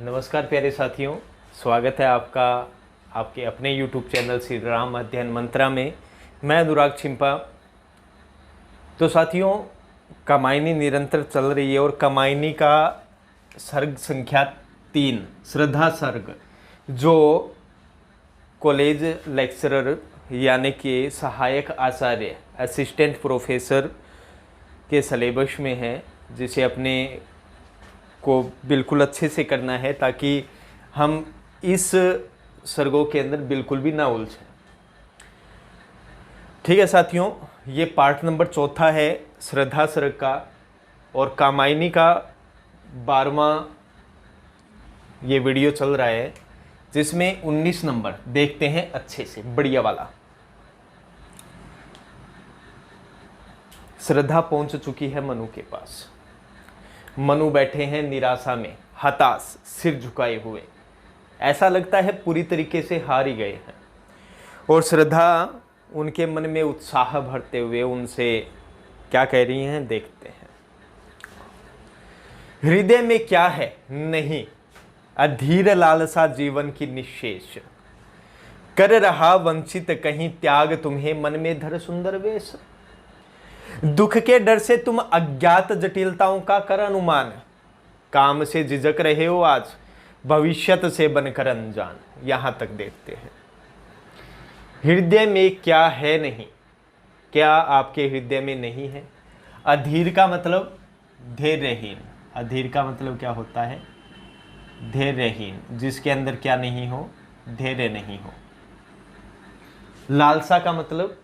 नमस्कार प्यारे साथियों, स्वागत है आपका आपके अपने YouTube चैनल श्री राम अध्ययन मंत्रा में। मैं अनुराग छिंपा। तो साथियों, कामायनी निरंतर चल रही है और कामायनी का सर्ग संख्या 3 श्रद्धा सर्ग, जो कॉलेज लेक्चरर यानी कि सहायक आचार्य असिस्टेंट प्रोफेसर के सिलेबस में है, जिसे अपने को बिल्कुल अच्छे से करना है ताकि हम इस सर्गों के अंदर बिल्कुल भी ना उलझें। ठीक है साथियों, ये पार्ट नंबर 4 है श्रद्धा सर्ग का और कामायनी का 12वां ये वीडियो चल रहा है, जिसमें 19 नंबर देखते हैं अच्छे से, बढ़िया वाला। श्रद्धा पहुंच चुकी है मनु के पास। मनु बैठे हैं निराशा में, हताश, सिर झुकाए हुए। ऐसा लगता है पूरी तरीके से हार ही गए हैं। और श्रद्धा उनके मन में उत्साह भरते हुए उनसे क्या कह रही हैं, देखते हैं। हृदय में क्या है नहीं, अधीर लालसा जीवन की निशेष। कर रहा वंचित कहीं त्याग तुम्हें, मन में धर सुंदर वेश। दुख के डर से तुम अज्ञात जटिलताओं का कर अनुमान। काम से झिझक रहे हो आज, भविष्यत से बनकर अनजान। यहां तक देखते हैं। हृदय में क्या है नहीं, क्या आपके हृदय में नहीं है? अधीर का मतलब धैर्यहीन। अधीर का मतलब क्या होता है? धैर्यहीन, जिसके अंदर क्या नहीं हो, धैर्य नहीं हो। लालसा का मतलब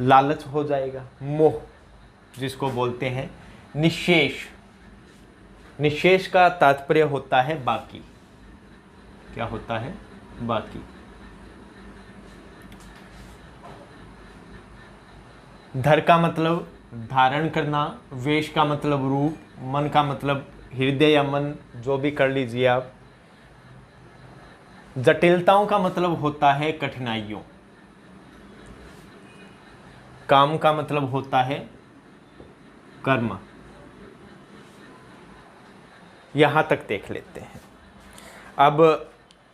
लालच हो जाएगा, मोह जिसको बोलते हैं। निशेष, निशेष का तात्पर्य होता है बाकी। क्या होता है? बाकी। धर का मतलब धारण करना, वेश का मतलब रूप, मन का मतलब हृदय या मन, जो भी कर लीजिए आप। जटिलताओं का मतलब होता है कठिनाइयों। काम का मतलब होता है कर्म। यहां तक देख लेते हैं। अब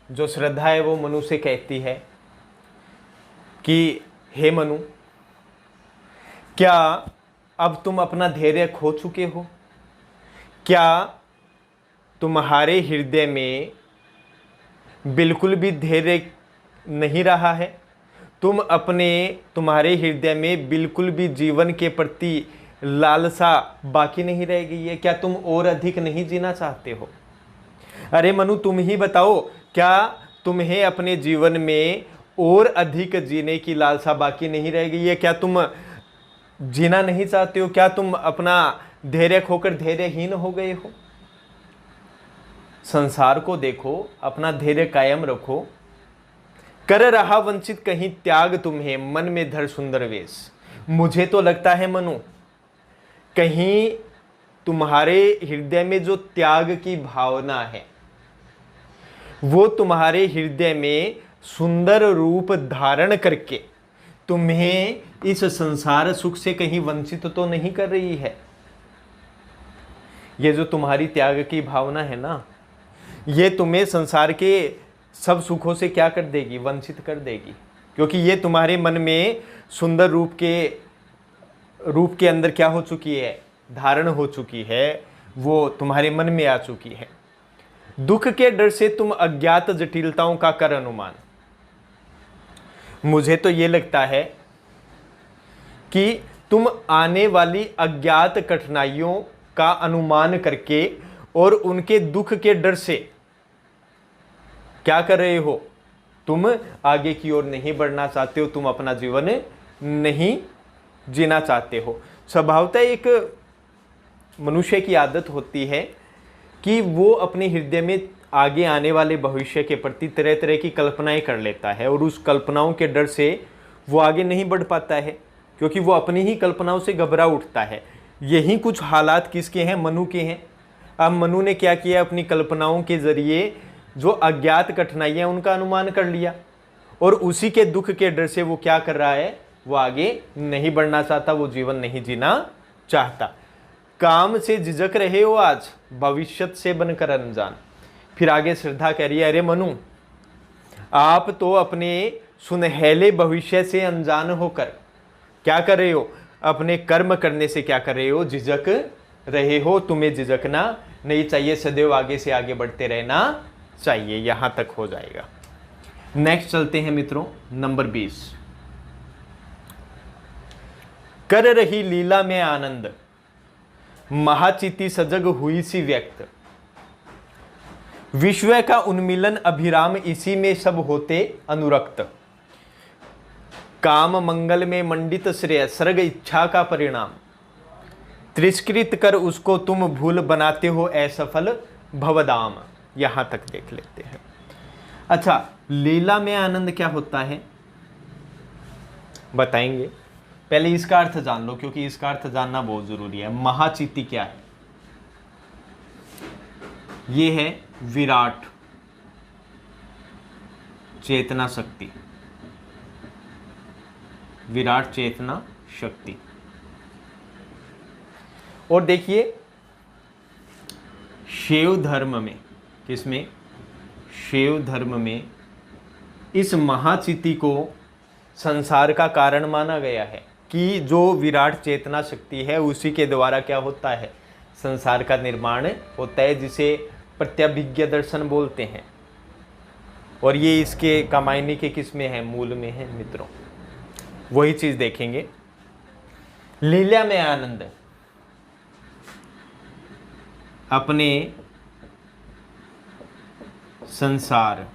जो श्रद्धा है वो मनु से कहती है कि हे मनु, क्या अब तुम अपना धैर्य खो चुके हो? क्या तुम्हारे हृदय में बिल्कुल भी धैर्य नहीं रहा है? तुम्हारे हृदय में बिल्कुल भी जीवन के प्रति लालसा बाकी नहीं रह गई है? क्या तुम और अधिक नहीं जीना चाहते हो? अरे मनु, तुम ही बताओ, क्या तुम्हें अपने जीवन में और अधिक जीने की लालसा बाकी नहीं रह गई है? क्या तुम जीना नहीं चाहते हो? क्या तुम अपना धैर्य खोकर धैर्यहीन हो गए हो? संसार को देखो, अपना धैर्य कायम रखो। कर रहा वंचित कहीं त्याग तुम्हें, मन में धर सुंदर वेश। मुझे तो लगता है मनु, कहीं तुम्हारे हृदय में जो त्याग की भावना है वो तुम्हारे हृदय में सुंदर रूप धारण करके तुम्हें इस संसार सुख से कहीं वंचित तो नहीं कर रही है। ये जो तुम्हारी त्याग की भावना है ना, ये तुम्हें संसार के सब सुखों से क्या कर देगी? वंचित कर देगी। क्योंकि ये तुम्हारे मन में सुंदर रूप के अंदर क्या हो चुकी है? धारण हो चुकी है, वो तुम्हारे मन में आ चुकी है। दुख के डर से तुम अज्ञात जटिलताओं का कर अनुमान। मुझे तो ये लगता है कि तुम आने वाली अज्ञात कठिनाइयों का अनुमान करके और उनके दुख के डर से क्या कर रहे हो? तुम आगे की ओर नहीं बढ़ना चाहते हो, तुम अपना जीवन नहीं जीना चाहते हो। स्वभावतः एक मनुष्य की आदत होती है कि वो अपने हृदय में आगे आने वाले भविष्य के प्रति तरह तरह की कल्पनाएं कर लेता है और उस कल्पनाओं के डर से वो आगे नहीं बढ़ पाता है, क्योंकि वो अपनी ही कल्पनाओं से घबरा उठता है। यही कुछ हालात किसके हैं? मनु के हैं। अब मनु ने क्या किया? अपनी कल्पनाओं के जरिए जो अज्ञात कठिनाइयां उनका अनुमान कर लिया और उसी के दुख के डर से वो क्या कर रहा है? वो आगे नहीं बढ़ना चाहता, वो जीवन नहीं जीना चाहता। काम से झिझक रहे हो आज, भविष्य से बनकर अनजान। फिर आगे श्रद्धा कह रही है, अरे मनु, आप तो अपने सुनहले भविष्य से अनजान होकर क्या कर रहे हो, अपने कर्म करने से क्या कर रहे हो, झिझक रहे हो। तुम्हें झिझकना नहीं चाहिए, सदैव आगे से आगे बढ़ते रहना चाहिए। यहां तक हो जाएगा। नेक्स्ट चलते हैं मित्रों, नंबर 20। कर रही लीला में आनंद, महाचिति सजग हुई सी व्यक्त। विश्व का उन्मिलन अभिराम, इसी में सब होते अनुरक्त। काम मंगल में मंडित श्रेय, सर्ग इच्छा का परिणाम। तिरस्कृत कर उसको तुम भूल, बनाते हो असफल भवदाम। यहां तक देख लेते हैं। अच्छा, लीला में आनंद क्या होता है बताएंगे। पहले इसका अर्थ जान लो, क्योंकि इसका अर्थ जानना बहुत जरूरी है। महाचिति क्या है? ये है विराट चेतना शक्ति, विराट चेतना शक्ति। और देखिए शैव धर्म में, किसमें? शैव धर्म में इस महाचिति को संसार का कारण माना गया है कि जो विराट चेतना शक्ति है उसी के द्वारा क्या होता है, संसार का निर्माण होता है, जिसे प्रत्यभिज्ञ दर्शन बोलते हैं। और ये इसके कामायनी के किस में है? मूल में है मित्रों। वही चीज देखेंगे। लीला में आनंद, अपने संसार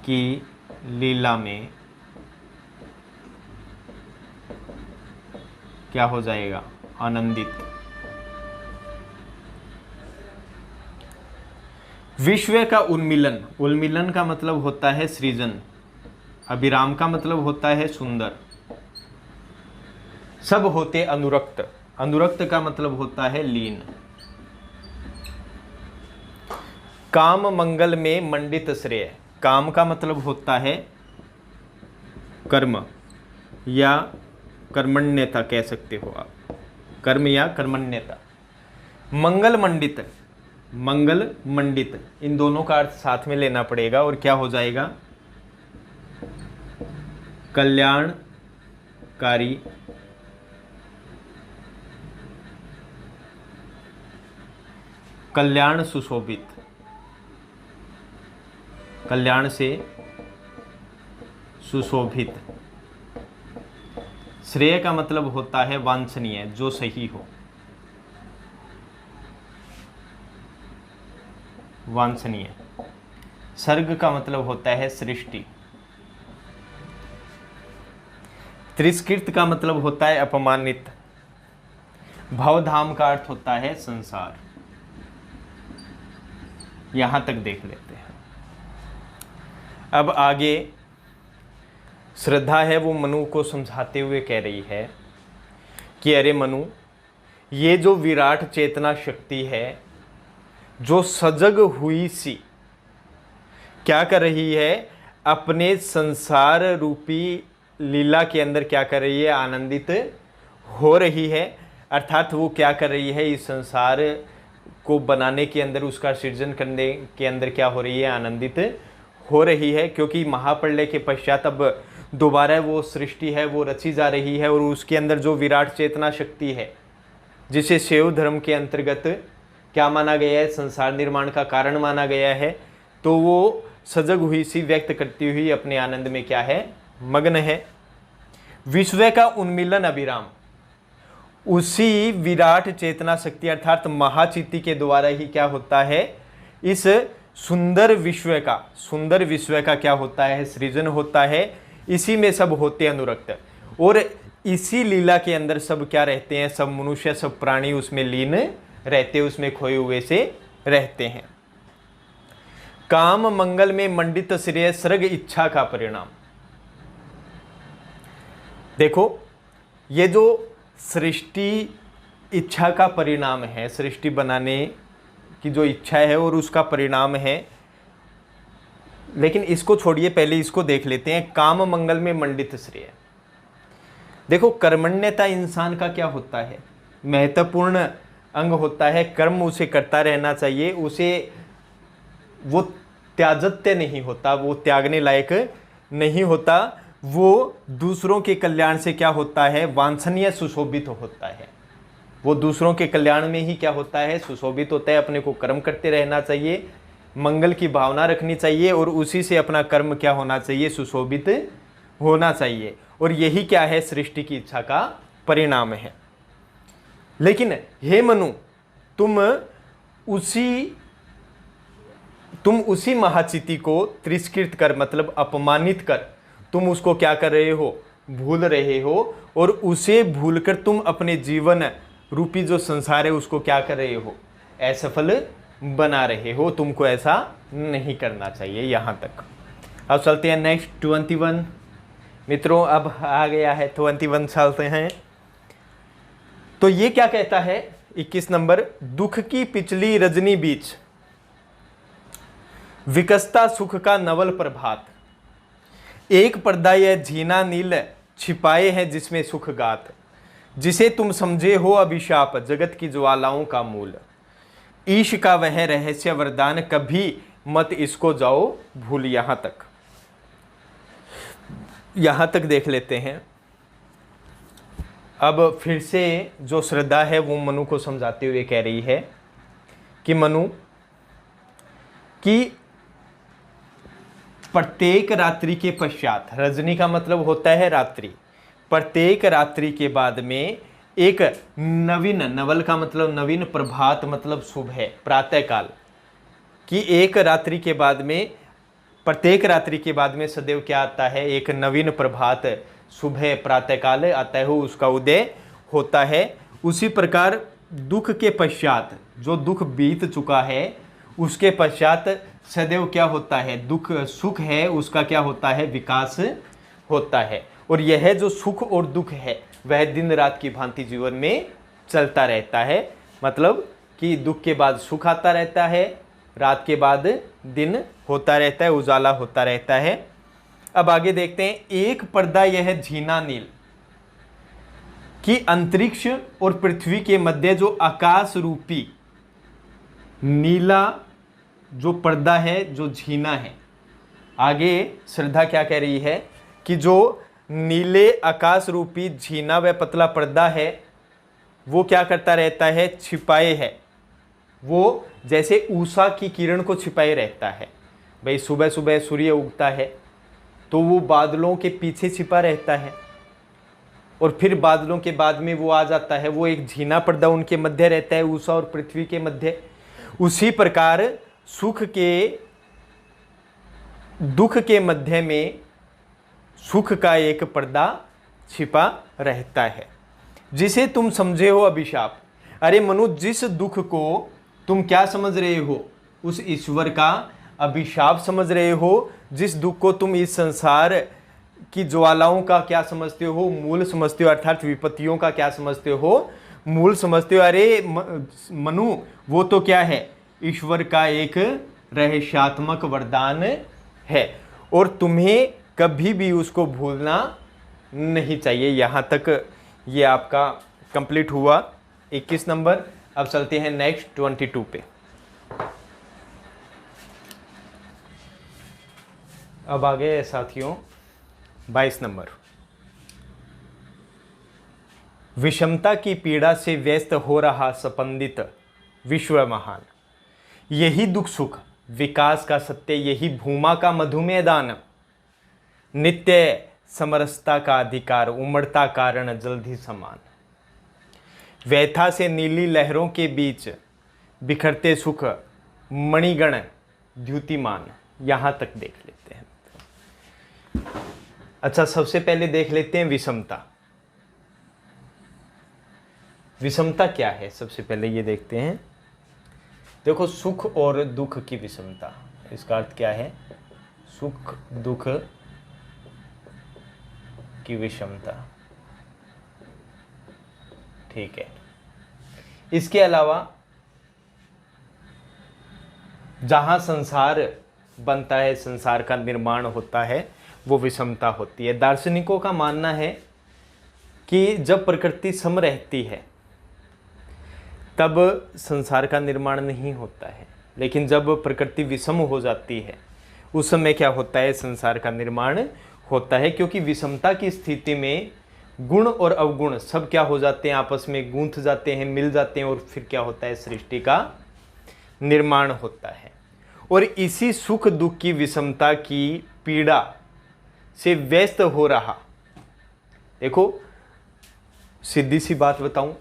की लीला में क्या हो जाएगा? आनंदित। विश्व का उन्मिलन, उन्मिलन का मतलब होता है सृजन, अभिराम का मतलब होता है सुंदर। सब होते अनुरक्त, अनुरक्त का मतलब होता है लीन। काम मंगल में मंडित श्रेय, काम का मतलब होता है कर्म या कर्मण्यता कह सकते हो आप, कर्म या कर्मण्यता। मंगल मंडित, मंगल मंडित, इन दोनों का अर्थ साथ में लेना पड़ेगा और क्या हो जाएगा? कल्याणकारी, कल्याण सुशोभित, कल्याण से सुशोभित। श्रेय का मतलब होता है वांछनीय, जो सही हो, वांछनीय। सर्ग का मतलब होता है सृष्टि। तिरस्कृत का मतलब होता है अपमानित। भवधाम का अर्थ होता है संसार। यहां तक देख लेते हैं। अब आगे श्रद्धा है वो मनु को समझाते हुए कह रही है कि अरे मनु, ये जो विराट चेतना शक्ति है, जो सजग हुई सी क्या कर रही है? अपने संसार रूपी लीला के अंदर क्या कर रही है? आनंदित हो रही है। अर्थात वो क्या कर रही है? इस संसार को बनाने के अंदर, उसका सृजन करने के अंदर क्या हो रही है? आनंदित हो रही है। क्योंकि महाप्रलय के पश्चात अब दोबारा वो सृष्टि है वो रची जा रही है, और उसके अंदर जो विराट चेतना शक्ति है, जिसे शैव धर्म के अंतर्गत क्या माना गया है? संसार निर्माण का कारण माना गया है। तो वो सजग हुई सी व्यक्त करती हुई अपने आनंद में क्या है? मग्न है। विश्व का उन्मिलन अभिराम, उसी विराट चेतना शक्ति अर्थात महाचिति के द्वारा ही क्या होता है? इस सुंदर विश्व का क्या होता है? सृजन होता है। इसी में सब होते अनुरक्त, और इसी लीला के अंदर सब क्या रहते हैं? सब मनुष्य, सब प्राणी उसमें लीन रहते, उसमें खोए हुए से रहते हैं। काम मंगल में मंडित श्रेय, सर्ग इच्छा का परिणाम। देखो, ये जो सृष्टि इच्छा का परिणाम है, सृष्टि बनाने की जो इच्छा है और उसका परिणाम है, लेकिन इसको छोड़िए, पहले इसको देख लेते हैं। काम मंगल में मंडित श्रेय। देखो, कर्मण्यता इंसान का क्या होता है? महत्वपूर्ण अंग होता है, कर्म उसे करता रहना चाहिए, उसे वो त्याजत्य नहीं होता, वो त्यागने लायक नहीं होता, वो दूसरों के कल्याण से क्या होता है, वांछनीय सुशोभित होता है। वो दूसरों के कल्याण में ही क्या होता है, सुशोभित होता है। अपने को कर्म करते रहना चाहिए, मंगल की भावना रखनी चाहिए और उसी से अपना कर्म क्या होना चाहिए, सुशोभित होना चाहिए। और यही क्या है, सृष्टि की इच्छा का परिणाम है। लेकिन हे मनु, तुम उसी महाचिति को तिरस्कृत कर, मतलब अपमानित कर, तुम उसको क्या कर रहे हो, भूल रहे हो, और उसे भूलकर तुम अपने जीवन रूपी जो संसार है उसको क्या कर रहे हो, असफल बना रहे हो। तुमको ऐसा नहीं करना चाहिए। यहां तक। अब चलते हैं नेक्स्ट 21 मित्रों, अब आ गया है 21, चलते हैं। तो ये क्या कहता है 21 नंबर, दुख की पिछली रजनी बीच विकसता सुख का नवल प्रभात, एक पर्दा यह झीना नील छिपाए है जिसमें सुख गात, जिसे तुम समझे हो अभिशाप जगत की ज्वालाओं का मूल, ईश का वह रहस्य वरदान कभी मत इसको जाओ भूल। यहां तक देख लेते हैं। अब फिर से जो श्रद्धा है वो मनु को समझाते हुए कह रही है कि मनु, कि प्रत्येक रात्रि के पश्चात, रजनी का मतलब होता है रात्रि, प्रत्येक रात्रि के बाद में एक नवीन, नवल का मतलब नवीन, प्रभात मतलब सुबह, प्रातःकाल की एक रात्रि के बाद में, प्रत्येक रात्रि के बाद में सदैव क्या आता है, एक नवीन प्रभात, सुबह प्रातःकाल आता है, उसका उदय होता है। उसी प्रकार दुख के पश्चात, जो दुख बीत चुका है उसके पश्चात सदैव क्या होता है, दुख, सुख है उसका क्या होता है, विकास होता है। और यह जो सुख और दुख है वह दिन रात की भांति जीवन में चलता रहता है। मतलब कि दुख के बाद सुख आता रहता है, रात के बाद दिन होता रहता है, उजाला होता रहता है। अब आगे देखते हैं, एक पर्दा यह झीना नील, कि अंतरिक्ष और पृथ्वी के मध्य जो आकाश रूपी नीला जो पर्दा है, जो झीना है। आगे श्रद्धा क्या कह रही है कि जो नीले आकाश रूपी झीना व पतला पर्दा है वो क्या करता रहता है, छिपाए है। वो जैसे उषा की किरण को छिपाए रहता है। भाई सुबह सुबह सूर्य उगता है तो वो बादलों के पीछे छिपा रहता है और फिर बादलों के बाद में वो आ जाता है, वो एक झीना पर्दा उनके मध्य रहता है, उषा और पृथ्वी के मध्य। उसी प्रकार सुख के, दुख के मध्य में सुख का एक पर्दा छिपा रहता है, जिसे तुम समझे हो अभिशाप। अरे मनु, जिस दुख को तुम क्या समझ रहे हो, उस ईश्वर का अभिशाप समझ रहे हो। जिस दुख को तुम इस संसार की ज्वालाओं का क्या समझते हो, मूल समझते हो, अर्थात विपत्तियों का क्या समझते हो, मूल समझते हो। अरे मनु, वो तो क्या है, ईश्वर का एक रहस्यात्मक वरदान है और तुम्हें कभी भी उसको भूलना नहीं चाहिए। यहां तक ये आपका कंप्लीट हुआ 21 नंबर। अब चलते हैं नेक्स्ट 22 पे। अब आ गए साथियों 22 नंबर। विषमता की पीड़ा से व्यस्त हो रहा स्पंदित विश्व महान, यही दुख सुख विकास का सत्य, यही भूमा का मधुमेह दान, नित्य समरसता का अधिकार, उमड़ता कारण जल्दी समान, व्यथा से नीली लहरों के बीच बिखरते सुख मणिगण द्युतिमान। यहां तक देख लेते हैं। अच्छा, सबसे पहले देख लेते हैं विषमता। विषमता क्या है, सबसे पहले ये देखते हैं। देखो, सुख और दुख की विषमता, इसका अर्थ क्या है, सुख दुख की विषमता। ठीक है। इसके अलावा जहां संसार बनता है, संसार का निर्माण होता है, वो विषमता होती है। दार्शनिकों का मानना है कि जब प्रकृति सम रहती है तब संसार का निर्माण नहीं होता है। लेकिन जब प्रकृति विषम हो जाती है उस समय क्या होता है, संसार का निर्माण होता है। क्योंकि विषमता की स्थिति में गुण और अवगुण सब क्या हो जाते हैं, आपस में गूंथ जाते हैं, मिल जाते हैं, और फिर क्या होता है, सृष्टि का निर्माण होता है। और इसी सुख दुख की विषमता की पीड़ा से व्यस्त हो रहा, देखो सीधी सी बात बताऊं,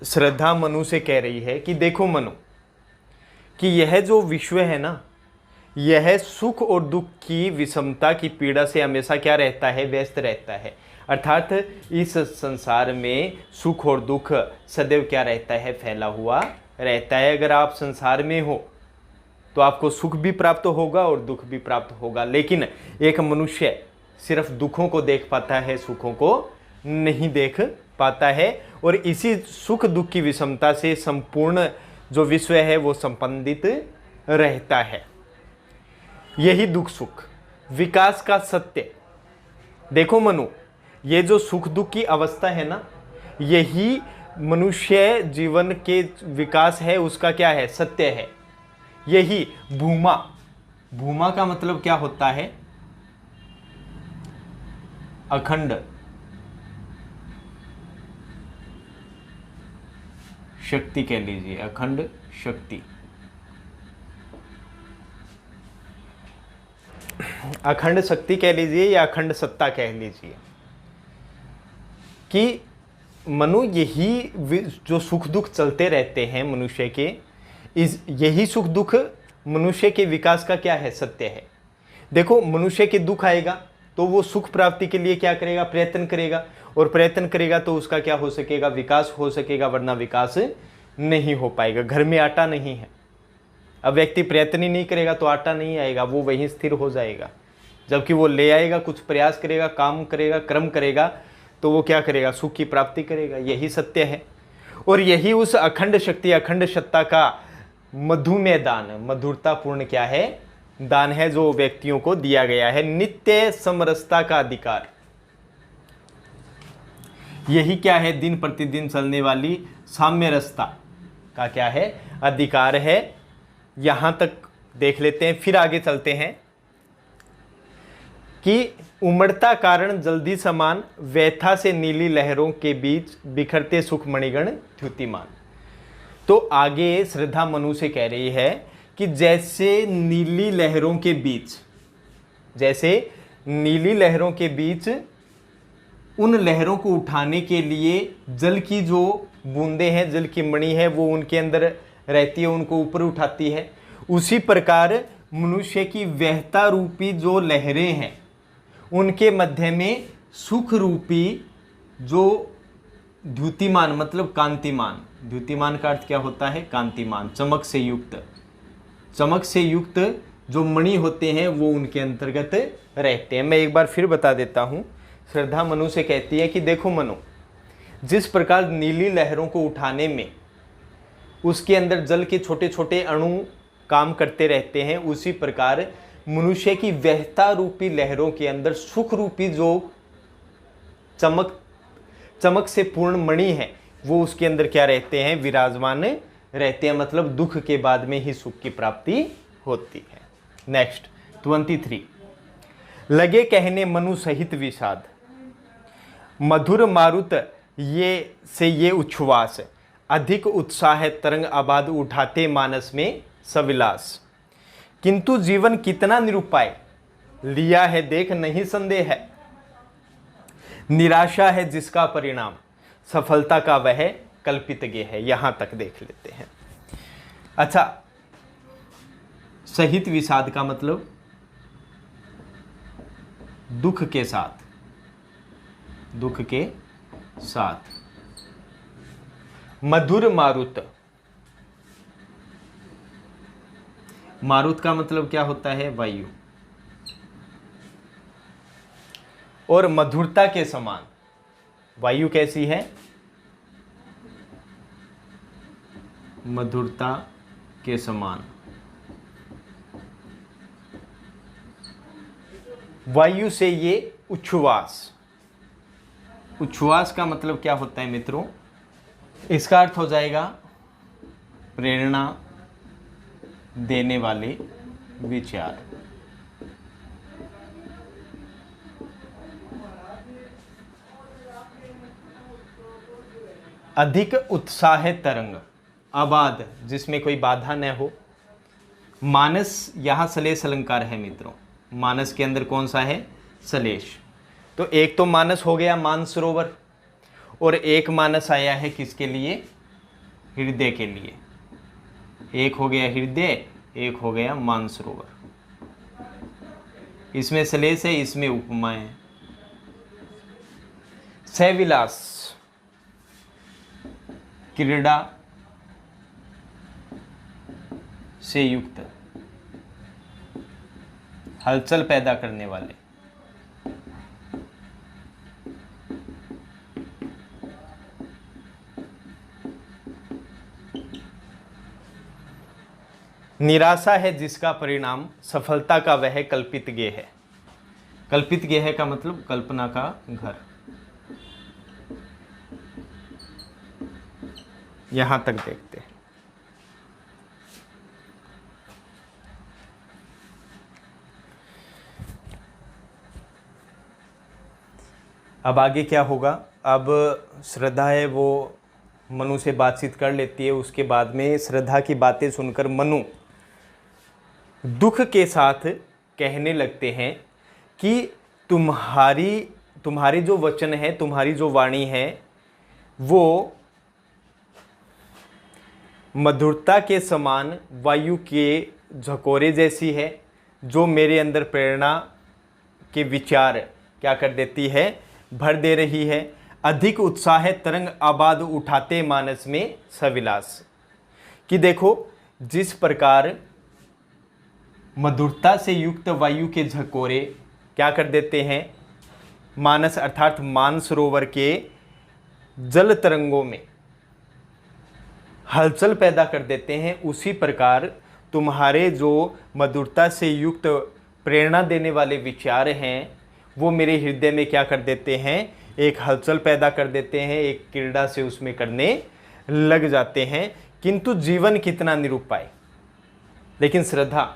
श्रद्धा मनु से कह रही है कि देखो मनु, कि यह जो विश्व है ना, यह सुख और दुख की विषमता की पीड़ा से हमेशा क्या रहता है, व्यस्त रहता है। अर्थात इस संसार में सुख और दुख सदैव क्या रहता है, फैला हुआ रहता है। अगर आप संसार में हो तो आपको सुख भी प्राप्त होगा और दुख भी प्राप्त होगा। लेकिन एक मनुष्य सिर्फ दुखों को देख पाता है, सुखों को नहीं देख पाता है। और इसी सुख दुख की विषमता से संपूर्ण जो विश्व है वो संबंधित रहता है। यही दुख सुख विकास का सत्य। देखो मनु, ये जो सुख दुख की अवस्था है ना, यही मनुष्य जीवन के विकास है, उसका क्या है, सत्य है। यही भूमा, भूमा का मतलब क्या होता है, अखंड शक्ति कह लीजिए, अखंड शक्ति, अखंड शक्ति कह लीजिए या अखंड सत्ता कह लीजिए, कि मनु यही जो सुख दुख चलते रहते हैं मनुष्य के, यही सुख दुख मनुष्य के विकास का क्या है, सत्य है। देखो मनुष्य के दुख आएगा तो वो सुख प्राप्ति के लिए क्या करेगा, प्रयत्न करेगा, और प्रयत्न करेगा तो उसका क्या हो सकेगा, विकास हो सकेगा, वरना विकास नहीं हो पाएगा। घर में आटा नहीं है, अब व्यक्ति प्रयत्न ही नहीं करेगा तो आटा नहीं आएगा, वो वहीं स्थिर हो जाएगा। जबकि वो ले आएगा, कुछ प्रयास करेगा, काम करेगा, कर्म करेगा, तो वो क्या करेगा, सुख की प्राप्ति करेगा। यही सत्य है। और यही उस अखंड शक्ति, अखंड सत्ता का मधुमेह दान, मधुरतापूर्ण क्या है, दान है, जो व्यक्तियों को दिया गया है। नित्य समरसता का अधिकार, यही क्या है, दिन प्रतिदिन चलने वाली साम्य रसता का क्या है, अधिकार है। यहां तक देख लेते हैं, फिर आगे चलते हैं कि उमड़ता कारण जल्दी समान, व्यथा से नीली लहरों के बीच बिखरते सुख मणिगण द्युतिमान। तो आगे श्रद्धा मनु से कह रही है कि जैसे नीली लहरों के बीच, जैसे नीली लहरों के बीच उन लहरों को उठाने के लिए जल की जो बूंदें हैं, जल की मणि है, वो उनके अंदर रहती है, उनको ऊपर उठाती है। उसी प्रकार मनुष्य की व्यहता रूपी जो लहरें हैं, उनके मध्य में सुख रूपी जो द्युतिमान, मतलब कांतिमान, द्युतिमान का अर्थ क्या होता है, कांतिमान, चमक से युक्त, चमक से युक्त जो मणि होते हैं वो उनके अंतर्गत रहते हैं। मैं एक बार फिर बता देता हूं। श्रद्धा मनु से कहती है कि देखो मनु, जिस प्रकार नीली लहरों को उठाने में उसके अंदर जल के छोटे छोटे अणु काम करते रहते हैं, उसी प्रकार मनुष्य की व्यहता रूपी लहरों के अंदर सुख रूपी जो चमक से पूर्ण मणि है, वो उसके अंदर क्या रहते हैं, विराजमान रहते हैं। मतलब दुख के बाद में ही सुख की प्राप्ति होती है। नेक्स्ट 23, लगे कहने मनु सहित विषाद, मधुर मारुत ये उच्छ्वास, अधिक उत्साह तरंग आबाद उठाते मानस में सविलास। किंतु जीवन कितना निरुपाय, लिया है देख नहीं संदेह है, निराशा है जिसका परिणाम, सफलता का वह कल्पित गे है। यहां तक देख लेते हैं। अच्छा, सहित विषाद का मतलब दुख के साथ, दुख के साथ। मधुर मारुत, मारुत का मतलब क्या होता है, वायु। और मधुरता के समान, वायु कैसी है, मधुरता के समान। वायु से ये उच्छ्वास, उच्छ्वास का मतलब क्या होता है मित्रों, इसका अर्थ हो जाएगा प्रेरणा देने वाले विचार। अधिक उत्साह तरंग, आबाद जिसमें कोई बाधा न हो। मानस, यहाँ सलेश अलंकार है मित्रों। मानस के अंदर कौन सा है? सलेश। तो एक तो मानस हो गया मानसरोवर, और एक मानस आया है किसके लिए? हृदय के लिए। एक हो गया हृदय, एक हो गया मानसरोवर। इसमें सलेश है, इसमें उपमा है। सविलास, क्रीड़ा से युक्त, हलचल पैदा करने वाले। निराशा है जिसका परिणाम सफलता का वह कल्पित गेह है। कल्पित गेह का मतलब कल्पना का घर। यहां तक देखते हैं। अब आगे क्या होगा? अब श्रद्धा है वो मनु से बातचीत कर लेती है। उसके बाद में श्रद्धा की बातें सुनकर मनु दुख के साथ कहने लगते हैं कि तुम्हारी जो वचन है, तुम्हारी जो वाणी है, वो मधुरता के समान वायु के झकोरे जैसी है, जो मेरे अंदर प्रेरणा के विचार क्या कर देती है? भर दे रही है। अधिक उत्साह तरंग आबाद उठाते मानस में सविलास। कि देखो, जिस प्रकार मधुरता से युक्त वायु के झकोरे क्या कर देते हैं? मानस अर्थात मानसरोवर के जल तरंगों में हलचल पैदा कर देते हैं, उसी प्रकार तुम्हारे जो मधुरता से युक्त प्रेरणा देने वाले विचार हैं, वो मेरे हृदय में क्या कर देते हैं? एक हलचल पैदा कर देते हैं, एक क्रीड़ा से उसमें करने लग जाते हैं। किंतु जीवन कितना निरुपाय। लेकिन श्रद्धा,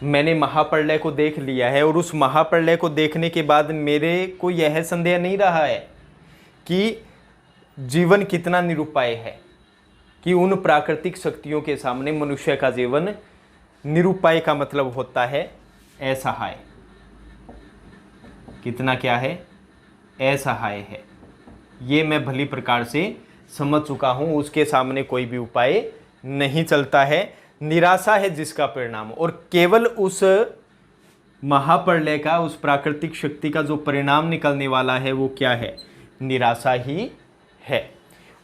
मैंने महाप्रलय को देख लिया है, और उस महाप्रलय को देखने के बाद मेरे को यह संदेह नहीं रहा है कि जीवन कितना निरुपाय है, कि उन प्राकृतिक शक्तियों के सामने मनुष्य का जीवन निरुपाय का मतलब होता है असहाय। कितना क्या है? असहाय है। ये मैं भली प्रकार से समझ चुका हूँ। उसके सामने कोई भी उपाय नहीं चलता है। निराशा है जिसका परिणाम, और केवल उस महाप्रलय का, उस प्राकृतिक शक्ति का जो परिणाम निकलने वाला है वो क्या है? निराशा ही है।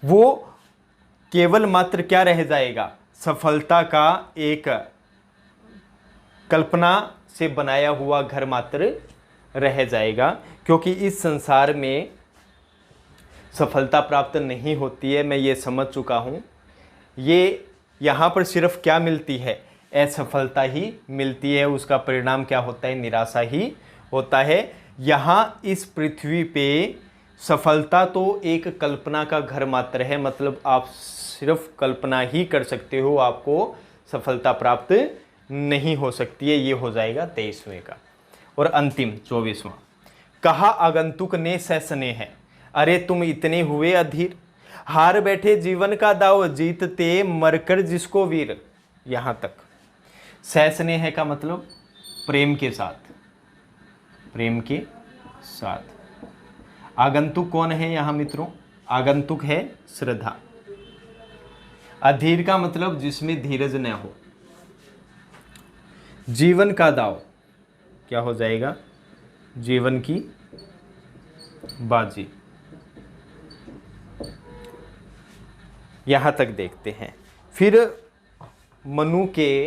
वो केवल मात्र क्या रह जाएगा? सफलता का एक कल्पना से बनाया हुआ घर मात्र रह जाएगा। क्योंकि इस संसार में सफलता प्राप्त नहीं होती है, मैं ये समझ चुका हूँ। ये यहाँ पर सिर्फ क्या मिलती है? असफलता ही मिलती है। उसका परिणाम क्या होता है? निराशा ही होता है। यहाँ इस पृथ्वी पे सफलता तो एक कल्पना का घर मात्र है, मतलब आप सिर्फ कल्पना ही कर सकते हो, आपको सफलता प्राप्त नहीं हो सकती है। ये हो जाएगा 23वें का। और अंतिम 24वां, कहा आगंतुक ने सैसने है, अरे तुम इतने हुए अधीर, हार बैठे जीवन का दाव, जीतते मरकर जिसको वीर। यहाँ तक सैसने का मतलब प्रेम के साथ, प्रेम के साथ। आगंतुक कौन है यहाँ मित्रों? आगंतुक है श्रद्धा। अधीर का मतलब जिसमें धीरज न हो। जीवन का दाव क्या हो जाएगा? जीवन की बाजी। यहां तक देखते हैं। फिर मनु के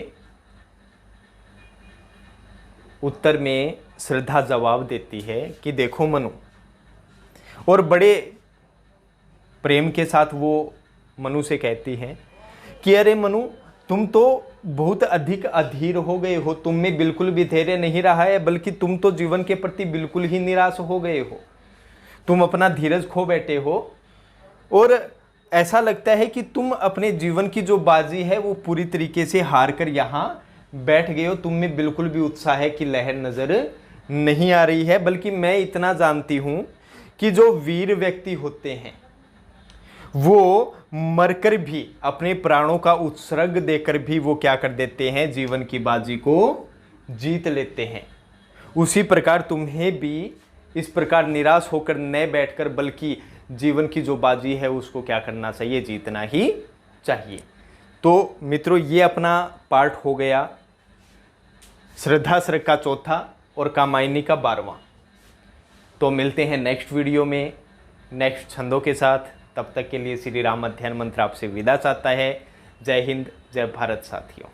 उत्तर में श्रद्धा जवाब देती है कि देखो मनु, और बड़े प्रेम के साथ वो मनु से कहती है कि अरे मनु, तुम तो बहुत अधिक अधीर हो गए हो, तुम में बिल्कुल भी धैर्य नहीं रहा है, बल्कि तुम तो जीवन के प्रति बिल्कुल ही निराश हो गए हो। तुम अपना धीरज खो बैठे हो, और ऐसा लगता है कि तुम अपने जीवन की जो बाजी है वो पूरी तरीके से हार कर यहाँ बैठ गए हो। तुम में बिल्कुल भी उत्साह की लहर नजर नहीं आ रही है। बल्कि मैं इतना जानती हूं कि जो वीर व्यक्ति होते हैं वो मरकर भी, अपने प्राणों का उत्सर्ग देकर भी वो क्या कर देते हैं, जीवन की बाजी को जीत लेते हैं। उसी प्रकार तुम्हें भी इस प्रकार निराश होकर न बैठकर बल्कि जीवन की जो बाजी है उसको क्या करना चाहिए, जीतना ही चाहिए। तो मित्रों, ये अपना पार्ट हो गया श्रद्धा सर्ग का चौथा और कामायनी का 12वां। तो मिलते हैं नेक्स्ट वीडियो में नेक्स्ट छंदों के साथ। तब तक के लिए श्री राम अध्ययन मंत्र आपसे विदा चाहता है। जय हिंद, जय भारत साथियों।